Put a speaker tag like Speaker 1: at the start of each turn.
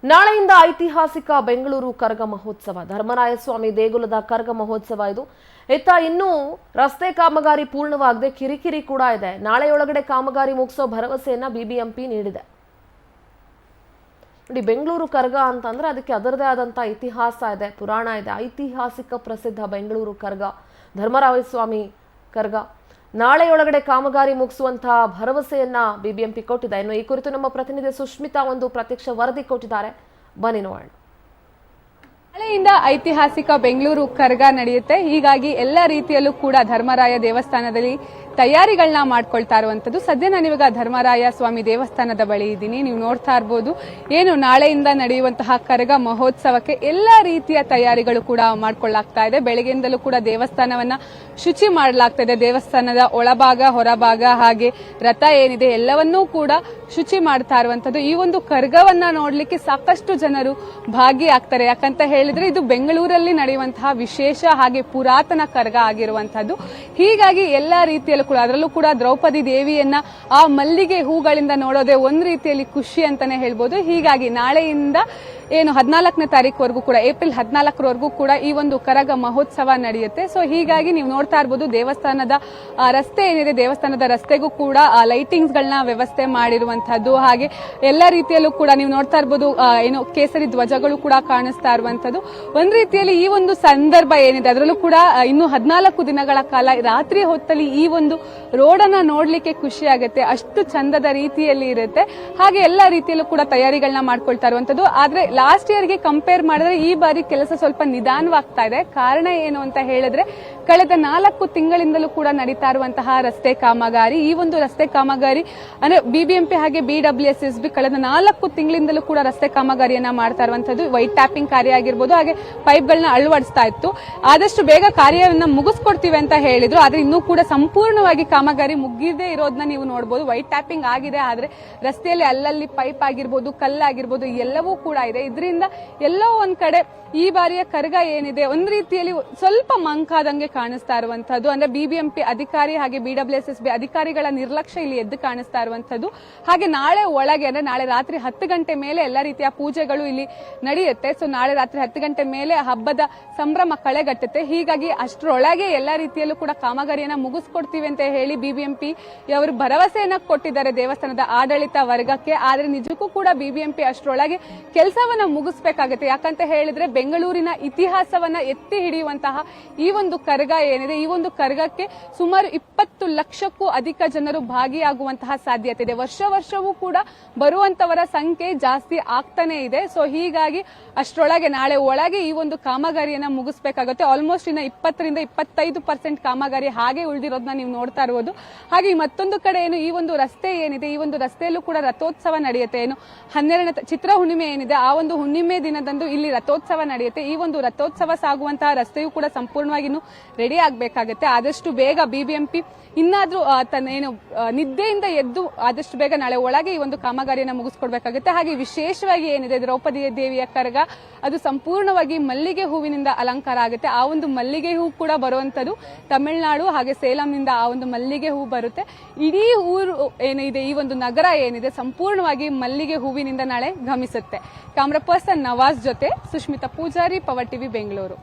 Speaker 1: ನಾಳೆಯಿಂದ ಐತಿಹಾಸಿಕ ಬೆಂಗಳೂರು ಕರಗ ಮಹೋತ್ಸವ. ಧರ್ಮರಾಯಸ್ವಾಮಿ ದೇಗುಲದ ಕರಗ ಮಹೋತ್ಸವ ಇದು. ಇತ್ತ ಇನ್ನೂ ರಸ್ತೆ ಕಾಮಗಾರಿ ಪೂರ್ಣವಾಗದೆ ಕಿರಿಕಿರಿ ಕೂಡ ಇದೆ. ನಾಳೆಯೊಳಗಡೆ ಕಾಮಗಾರಿ ಮುಗಿಸೋ ಭರವಸೆಯನ್ನ ಬಿಬಿಎಂಪಿ ನೀಡಿದೆ. ನೋಡಿ, ಬೆಂಗಳೂರು ಕರಗ ಅಂತಂದ್ರೆ ಅದಕ್ಕೆ ಅದರದೇ ಆದಂತ ಇತಿಹಾಸ ಇದೆ, ಪುರಾಣ ಇದೆ. ಐತಿಹಾಸಿಕ ಪ್ರಸಿದ್ಧ ಬೆಂಗಳೂರು ಕರಗ, ಧರ್ಮರಾಯಸ್ವಾಮಿ ಕರಗ ನಾಳೆಯೊಳಗಡೆ ಕಾಮಗಾರಿ ಮುಗಿಸುವಂತಹ ಭರವಸೆಯನ್ನ ಬಿಬಿಎಂಪಿ ಕೊಟ್ಟಿದೆ. ಇನ್ನು ಈ ಕುರಿತು ನಮ್ಮ ಪ್ರತಿನಿಧಿ ಸುಷ್ಮಿತಾ ಒಂದು ಪ್ರತ್ಯಕ್ಷ ವರದಿ ಕೊಟ್ಟಿದ್ದಾರೆ, ಬನ್ನಿ ನೋಡೋಣ.
Speaker 2: ನಾಳೆಯಿಂದ ಐತಿಹಾಸಿಕ ಬೆಂಗಳೂರು ಕರಗ ನಡೆಯುತ್ತೆ. ಹೀಗಾಗಿ ಎಲ್ಲ ರೀತಿಯಲ್ಲೂ ಕೂಡ ಧರ್ಮರಾಯ ದೇವಸ್ಥಾನದಲ್ಲಿ ತಯಾರಿಗಳನ್ನ ಮಾಡ್ಕೊಳ್ತಾ ಇರುವಂತದ್ದು. ಸದ್ಯ ನಾನಿವಾಗ ಧರ್ಮರಾಯ ಸ್ವಾಮಿ ದೇವಸ್ಥಾನದ ಬಳಿ ಇದ್ದೀನಿ. ನೀವು ನೋಡ್ತಾ ಇರಬಹುದು, ಏನು ನಾಳೆಯಿಂದ ನಡೆಯುವಂತಹ ಕರಗ ಮಹೋತ್ಸವಕ್ಕೆ ಎಲ್ಲ ರೀತಿಯ ತಯಾರಿಗಳು ಕೂಡ ಮಾಡ್ಕೊಳ್ಳಾಗ್ತಾ ಇದೆ. ಬೆಳಗ್ಗೆಯಿಂದಲೂ ಕೂಡ ದೇವಸ್ಥಾನವನ್ನ ಶುಚಿ ಮಾಡಲಾಗ್ತಾ ಇದೆ. ದೇವಸ್ಥಾನದ ಒಳಭಾಗ, ಹೊರಭಾಗ, ಹಾಗೆ ರಥ ಏನಿದೆ ಎಲ್ಲವನ್ನೂ ಕೂಡ ಶುಚಿ ಮಾಡ್ತಾ ಇರುವಂತದ್ದು. ಈ ಒಂದು ಕರಗವನ್ನ ನೋಡ್ಲಿಕ್ಕೆ ಸಾಕಷ್ಟು ಜನರು ಭಾಗಿಯಾಗ್ತಾರೆ. ಯಾಕಂತ ಹೇಳಿದ್ರೆ ಇದು ಬೆಂಗಳೂರಲ್ಲಿ ನಡೆಯುವಂತಹ ವಿಶೇಷ ಹಾಗೆ ಪುರಾತನ ಕರಗ ಆಗಿರುವಂತದ್ದು. ಹೀಗಾಗಿ ಎಲ್ಲ ರೀತಿಯಲ್ಲೂ ಕೂಡ, ಅದರಲ್ಲೂ ಕೂಡ ದ್ರೌಪದಿ ದೇವಿಯನ್ನ ಆ ಮಲ್ಲಿಗೆ ಹೂಗಳಿಂದ ನೋಡೋದೇ ಒಂದ್ ರೀತಿಯಲ್ಲಿ ಖುಷಿ ಅಂತಾನೆ ಹೇಳ್ಬೋದು. ಹೀಗಾಗಿ ನಾಳೆಯಿಂದ ಏನು 14ನೇ ತಾರೀಕುವರೆಗೂ ಕೂಡ, ಏಪ್ರಿಲ್ 14ರವರೆಗೂ ಕೂಡ ಈ ಒಂದು ಕರಗ ಮಹೋತ್ಸವ ನಡೆಯುತ್ತೆ. ಸೊ ಹೀಗಾಗಿ ನೀವು ನೋಡ್ತಾ ಇರಬಹುದು, ದೇವಸ್ಥಾನದ ರಸ್ತೆ ಏನಿದೆ, ದೇವಸ್ಥಾನದ ರಸ್ತೆಗೂ ಕೂಡ ಲೈಟಿಂಗ್ಸ್ ಗಳನ್ನ ವ್ಯವಸ್ಥೆ ಮಾಡಿರುವಂತದ್ದು. ಹಾಗೆ ಎಲ್ಲ ರೀತಿಯಲ್ಲೂ ಕೂಡ ನೀವು ನೋಡ್ತಾ ಇರಬಹುದು, ಏನು ಕೇಸರಿ ಧ್ವಜಗಳು ಕೂಡ ಕಾಣಿಸ್ತಾ ಇರುವಂತದ್ದು. ಒಂದ್ ರೀತಿಯಲ್ಲಿ ಈ ಒಂದು ಸಂದರ್ಭ ಏನಿದೆ, ಅದರಲ್ಲೂ ಕೂಡ ಇನ್ನು 14 ದಿನಗಳ ಕಾಲ ರಾತ್ರಿ ಹೊತ್ತಲ್ಲಿ ಈ ಒಂದು ರೋಡನ್ನ ನೋಡ್ಲಿಕ್ಕೆ ಖುಷಿ ಆಗುತ್ತೆ. ಅಷ್ಟು ಚಂದದ ರೀತಿಯಲ್ಲಿ ಇರುತ್ತೆ. ಹಾಗೆ ಎಲ್ಲ ರೀತಿಯಲ್ಲೂ ಕೂಡ ತಯಾರಿಗಳನ್ನ ಮಾಡ್ಕೊಳ್ತಾ ಇರುವಂತದ್ದು. ಆದ್ರೆ ಲಾಸ್ಟ್ ಇಯರ್ಗೆ ಕಂಪೇರ್ ಮಾಡಿದ್ರೆ ಈ ಬಾರಿ ಕೆಲಸ ಸ್ವಲ್ಪ ನಿಧಾನವಾಗ್ತಾ ಇದೆ. ಕಾರಣ ಏನು ಅಂತ ಹೇಳಿದ್ರೆ, ಕಳೆದ 4 ತಿಂಗಳಿಂದಲೂ ಕೂಡ ನಡೀತಾ ಇರುವಂತಹ ರಸ್ತೆ ಕಾಮಗಾರಿ, ಈ ಒಂದು ರಸ್ತೆ ಕಾಮಗಾರಿ ಅಂದ್ರೆ ಬಿಬಿಎಂಪಿ ಹಾಗೆ ಬಿಡಬ್ಲ್ಯೂಎಸ್ಎಸ್ಬಿ ಕಳೆದ 4 ತಿಂಗಳಿಂದಲೂ ಕೂಡ ರಸ್ತೆ ಕಾಮಗಾರಿಯನ್ನ ಮಾಡ್ತಾ ಇರುವಂತದ್ದು. ವೈಟ್ ಟ್ಯಾಪಿಂಗ್ ಕಾರ್ಯ ಆಗಿರ್ಬೋದು, ಹಾಗೆ ಪೈಪ್ಗಳನ್ನ ಅಳವಡಿಸ್ತಾ ಇತ್ತು. ಆದಷ್ಟು ಬೇಗ ಕಾರ್ಯವನ್ನ ಮುಗಿಸ್ಕೊಡ್ತೀವಿ ಅಂತ ಹೇಳಿದ್ರು. ಆದ್ರೆ ಇನ್ನೂ ಕೂಡ ಸಂಪೂರ್ಣವಾಗಿ ಕಾಮಗಾರಿ ಮುಗಿದೇ ಇರೋದನ್ನ ನೀವು ನೋಡಬಹುದು. ವೈಟ್ ಟ್ಯಾಪಿಂಗ್ ಆಗಿದೆ, ಆದ್ರೆ ರಸ್ತೆಯಲ್ಲಿ ಅಲ್ಲಲ್ಲಿ ಪೈಪ್ ಆಗಿರ್ಬೋದು, ಕಲ್ಲಾಗಿರ್ಬೋದು ಎಲ್ಲವೂ ಕೂಡ ಇದೆ. ಇದರಿಂದ ಎಲ್ಲೋ ಒಂದ್ ಕಡೆ ಈ ಬಾರಿಯ ಕರಗ ಏನಿದೆ ಒಂದ್ ರೀತಿಯಲ್ಲಿ ಸ್ವಲ್ಪ ಮಂಕಾದಂಗೆ ಕಾಣಿಸ್ತಾ ಇರುವಂತದ್ದು. ಅಂದ್ರೆ ಬಿಬಿಎಂಪಿ ಅಧಿಕಾರಿ ಹಾಗೆ ಬಿಡಬ್ಲ್ಯೂಎಸ್ಎಸ್ಬಿ ಅಧಿಕಾರಿಗಳ ನಿರ್ಲಕ್ಷ್ಯ ಇಲ್ಲಿ ಎದ್ದು ಕಾಣಿಸ್ತಾ ಇರುವಂತದ್ದು. ಹಾಗೆ ನಾಳೆ ಒಳಗೆ, ಅಂದ್ರೆ ನಾಳೆ ರಾತ್ರಿ 10 ಗಂಟೆ ಮೇಲೆ ಎಲ್ಲ ರೀತಿಯ ಪೂಜೆಗಳು ಇಲ್ಲಿ ನಡೆಯುತ್ತೆ. ಸೊ ನಾಳೆ ರಾತ್ರಿ 10 ಗಂಟೆ ಮೇಲೆ ಹಬ್ಬದ ಸಂಭ್ರಮ ಕಳೆಗಟ್ಟುತ್ತೆ. ಹೀಗಾಗಿ ಅಷ್ಟರೊಳಗೆ ಎಲ್ಲ ರೀತಿಯಲ್ಲೂ ಕೂಡ ಕಾಮಗಾರಿಯನ್ನ ಮುಗಿಸ್ಕೊಡ್ತೀವಿ ಅಂತ ಹೇಳಿ ಬಿಬಿಎಂಪಿ ಅವರು ಭರವಸೆಯನ್ನ ಕೊಟ್ಟಿದ್ದಾರೆ ದೇವಸ್ಥಾನದ ಆಡಳಿತ ವರ್ಗಕ್ಕೆ. ಆದ್ರೆ ನಿಜಕ್ಕೂ ಕೂಡ ಬಿಬಿಎಂಪಿ ಅಷ್ಟರೊಳಗೆ ಕೆಲಸವನ್ನ ಮುಗಿಸ್ಬೇಕಾಗುತ್ತೆ. ಯಾಕಂತ ಹೇಳಿದ್ರೆ ಬೆಂಗಳೂರಿನ ಇತಿಹಾಸವನ್ನ ಎತ್ತಿ ಹಿಡಿಯುವಂತಹ ಈ ಒಂದು ಕರಗ ಏನಿದೆ, ಈ ಒಂದು ಕರಗಕ್ಕೆ ಸುಮಾರು 20 ಲಕ್ಷಕ್ಕೂ ಅಧಿಕ ಜನರು ಭಾಗಿಯಾಗುವಂತಹ ಸಾಧ್ಯತೆ ಇದೆ. ವರ್ಷವೂ ಕೂಡ ಬರುವಂತವರ ಸಂಖ್ಯೆ ಜಾಸ್ತಿ ಆಗ್ತಾನೆ ಇದೆ. ಸೊ ಹೀಗಾಗಿ ಅಷ್ಟರೊಳಗೆ ನಾಳೆ ಒಳಗೆ ಈ ಒಂದು ಕಾಮಗಾರಿಯನ್ನ ಮುಗಿಸ್ಬೇಕಾಗುತ್ತೆ. ಆಲ್ಮೋಸ್ಟ್ ಇನ್ನ 20ರಿಂದ 25% ಕಾಮಗಾರಿ ಹಾಗೆ ಉಳಿದಿರೋದನ್ನ ನೀವು ನೋಡ್ತಾ ಇರಬಹುದು. ಹಾಗೆ ಮತ್ತೊಂದು ಕಡೆ ಏನು ಈ ಒಂದು ರಸ್ತೆ ಏನಿದೆ, ಈ ಒಂದು ರಸ್ತೆಯಲ್ಲೂ ಕೂಡ ರಥೋತ್ಸವ ನಡೆಯುತ್ತೆ. ಏನು 12ನೇ ಚಿತ್ರ ಹುಣ್ಣಿಮೆ ಏನಿದೆ, ಆ ಒಂದು ಹುಣ್ಣಿಮೆ ದಿನದಂದು ಇಲ್ಲಿ ರಥೋತ್ಸವ ನಡೆಯುತ್ತೆ. ಈ ಒಂದು ರಥೋತ್ಸವ ಸಾಗುವಂತಹ ರಸ್ತೆಯೂ ಕೂಡ ಸಂಪೂರ್ಣವಾಗಿ ರೆಡಿ ಆಗಬೇಕಾಗುತ್ತೆ. ಆದಷ್ಟು ಬೇಗ ಬಿಬಿಎಂಪಿ ಇನ್ನಾದ್ರೂ ತನ್ನ ಏನು ನಿದ್ದೆಯಿಂದ ಎದ್ದು ಆದಷ್ಟು ಬೇಗ ನಾಳೆ ಒಳಗೆ ಈ ಒಂದು ಕಾಮಗಾರಿಯನ್ನ ಮುಗಿಸ್ಕೊಡ್ಬೇಕಾಗುತ್ತೆ. ಹಾಗೆ ವಿಶೇಷವಾಗಿ ಏನಿದೆ ದ್ರೌಪದಿ ದೇವಿಯ ಕರಗ, ಅದು ಸಂಪೂರ್ಣವಾಗಿ ಮಲ್ಲಿಗೆ ಹೂವಿನಿಂದ ಅಲಂಕಾರ ಆಗುತ್ತೆ. ಆ ಒಂದು ಮಲ್ಲಿಗೆ ಹೂ ಕೂಡ ಬರುವಂತದ್ದು ತಮಿಳುನಾಡು ಹಾಗೆ ಸೇಲಂನಿಂದ ಆ ಒಂದು ಮಲ್ಲಿಗೆ ಹೂ ಬರುತ್ತೆ. ಇಡೀ ಊರು ಏನಿದೆ, ಈ ಒಂದು ನಗರ ಏನಿದೆ, ಸಂಪೂರ್ಣವಾಗಿ ಮಲ್ಲಿಗೆ ಹೂವಿನಿಂದ ನಾಳೆ ಘಮಿಸುತ್ತೆ. ಕ್ಯಾಮರಾ ಪರ್ಸನ್ ನವಾಜ್ ಜೊತೆ ಸುಷ್ಮಿತಾ ಪೂಜಾರಿ, ಪವರ್ ಟಿವಿ, ಬೆಂಗಳೂರು.